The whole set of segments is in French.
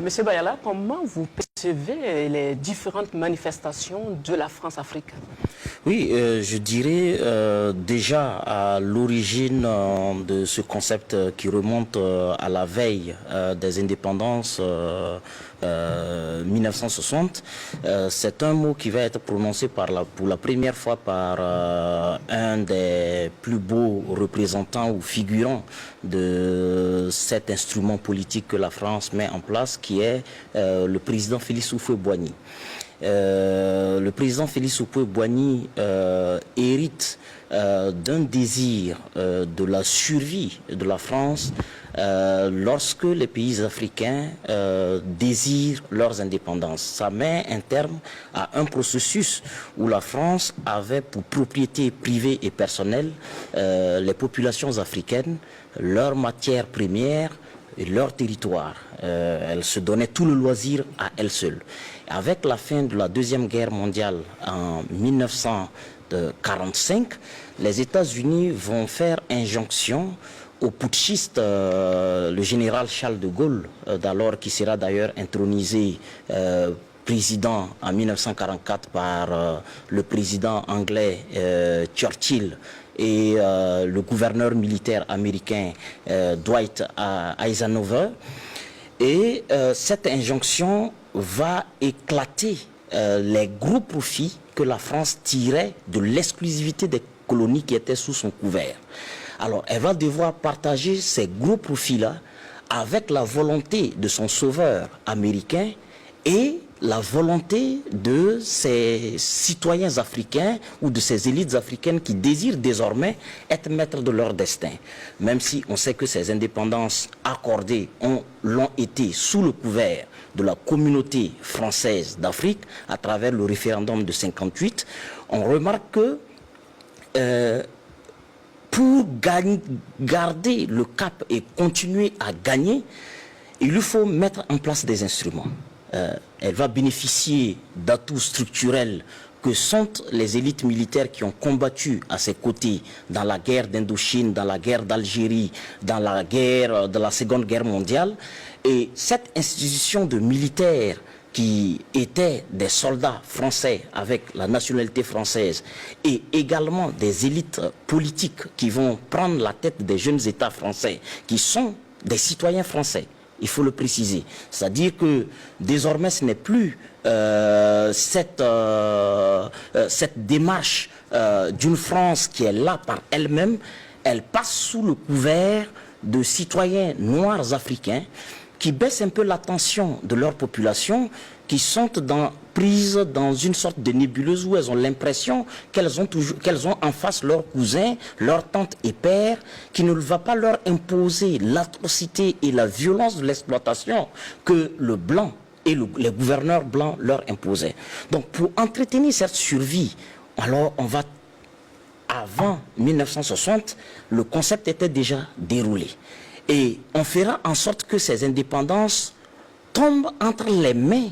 Monsieur Bayala, comment vous percevez les différentes manifestations de la France-Afrique? Oui, je dirais déjà à l'origine de ce concept qui remonte à la veille des indépendances 1960, c'est un mot qui va être prononcé pour la première fois par un des plus beaux représentants ou figurants de cet instrument politique que la France met en place, qui est le président Félix Houphouët-Boigny. Le président Félix Houphouët-Boigny hérite d'un désir de la survie de la France lorsque les pays africains désirent leurs indépendances. Ça met un terme à un processus où la France avait pour propriété privée et personnelle les populations africaines, leurs matières premières et leur territoire. Elle se donnait tout le loisir à elle seule. Avec la fin de la Deuxième Guerre mondiale en 1945, les États-Unis vont faire injonction au putschiste, le général Charles de Gaulle, d'alors qui sera d'ailleurs intronisé président en 1944 par le président anglais Churchill, et le gouverneur militaire américain Dwight Eisenhower. Et cette injonction va éclater les gros profits que la France tirait de l'exclusivité des colonies qui étaient sous son couvert. Alors elle va devoir partager ces gros profits-là avec la volonté de son sauveur américain et la volonté de ces citoyens africains ou de ces élites africaines qui désirent désormais être maîtres de leur destin. Même si on sait que ces indépendances accordées l'ont été sous le couvert de la communauté française d'Afrique à travers le référendum de 58, on remarque que pour garder le cap et continuer à gagner, il lui faut mettre en place des instruments. Elle va bénéficier d'atouts structurels que sont les élites militaires qui ont combattu à ses côtés dans la guerre d'Indochine, dans la guerre d'Algérie, dans la guerre de la Seconde Guerre mondiale. Et cette institution de militaires qui étaient des soldats français avec la nationalité française et également des élites politiques qui vont prendre la tête des jeunes États français, qui sont des citoyens français. Il faut le préciser. C'est-à-dire que désormais, ce n'est plus cette démarche d'une France qui est là par elle-même. Elle passe sous le couvert de citoyens noirs africains qui baissent un peu la tension de leur population, qui sont prises dans une sorte de nébuleuse où elles ont l'impression qu'elles ont en face leurs cousins, leurs tantes et pères, qui ne va pas leur imposer l'atrocité et la violence de l'exploitation que le blanc et les gouverneurs blancs leur imposaient. Donc pour entretenir cette survie, alors on va, avant 1960, le concept était déjà déroulé. Et on fera en sorte que ces indépendances tombent entre les mains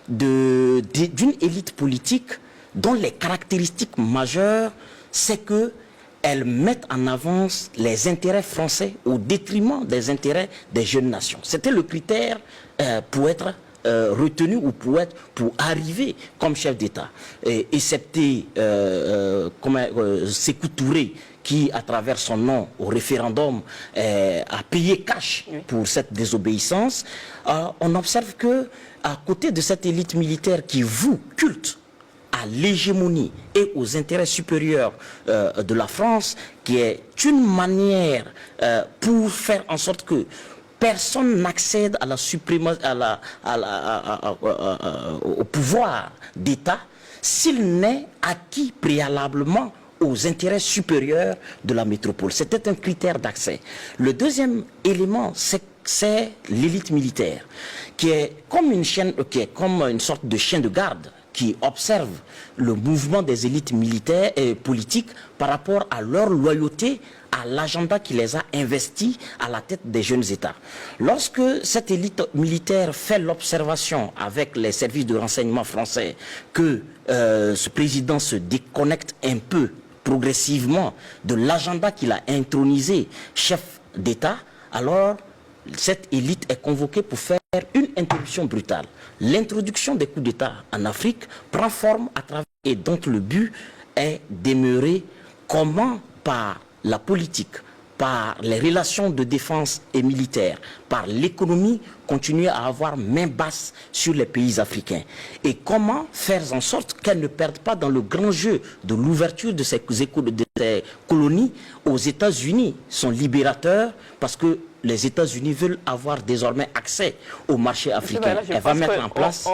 d'une élite politique dont les caractéristiques majeures, c'est qu'elles mettent en avance les intérêts français au détriment des intérêts des jeunes nations. C'était le critère pour être retenu ou pour arriver comme chef d'État. Excepté Sékou Touré, qui, à travers son nom au référendum, a payé cash pour cette désobéissance, on observe que, à côté de cette élite militaire qui voue culte à l'hégémonie et aux intérêts supérieurs de la France, qui est une manière pour faire en sorte que personne n'accède à la suprématie, au pouvoir d'État s'il n'est acquis préalablement aux intérêts supérieurs de la métropole. C'était un critère d'accès. Le deuxième élément, c'est l'élite militaire, qui est comme une sorte de chien de garde qui observe le mouvement des élites militaires et politiques par rapport à leur loyauté à l'agenda qui les a investis à la tête des jeunes États. Lorsque cette élite militaire fait l'observation avec les services de renseignement français que ce président se déconnecte un peu progressivement de l'agenda qu'il a intronisé chef d'État, alors cette élite est convoquée pour faire une interruption brutale. L'introduction des coups d'État en Afrique prend forme à travers et dont le but est d'améliorer comment par la politique, par les relations de défense et militaires, par l'économie, continuer à avoir main basse sur les pays africains. Et comment faire en sorte qu'elles ne perdent pas dans le grand jeu de l'ouverture de ces colonies aux États-Unis, sont libérateurs, parce que les États-Unis veulent avoir désormais accès au marché africain. Elle va mettre en place...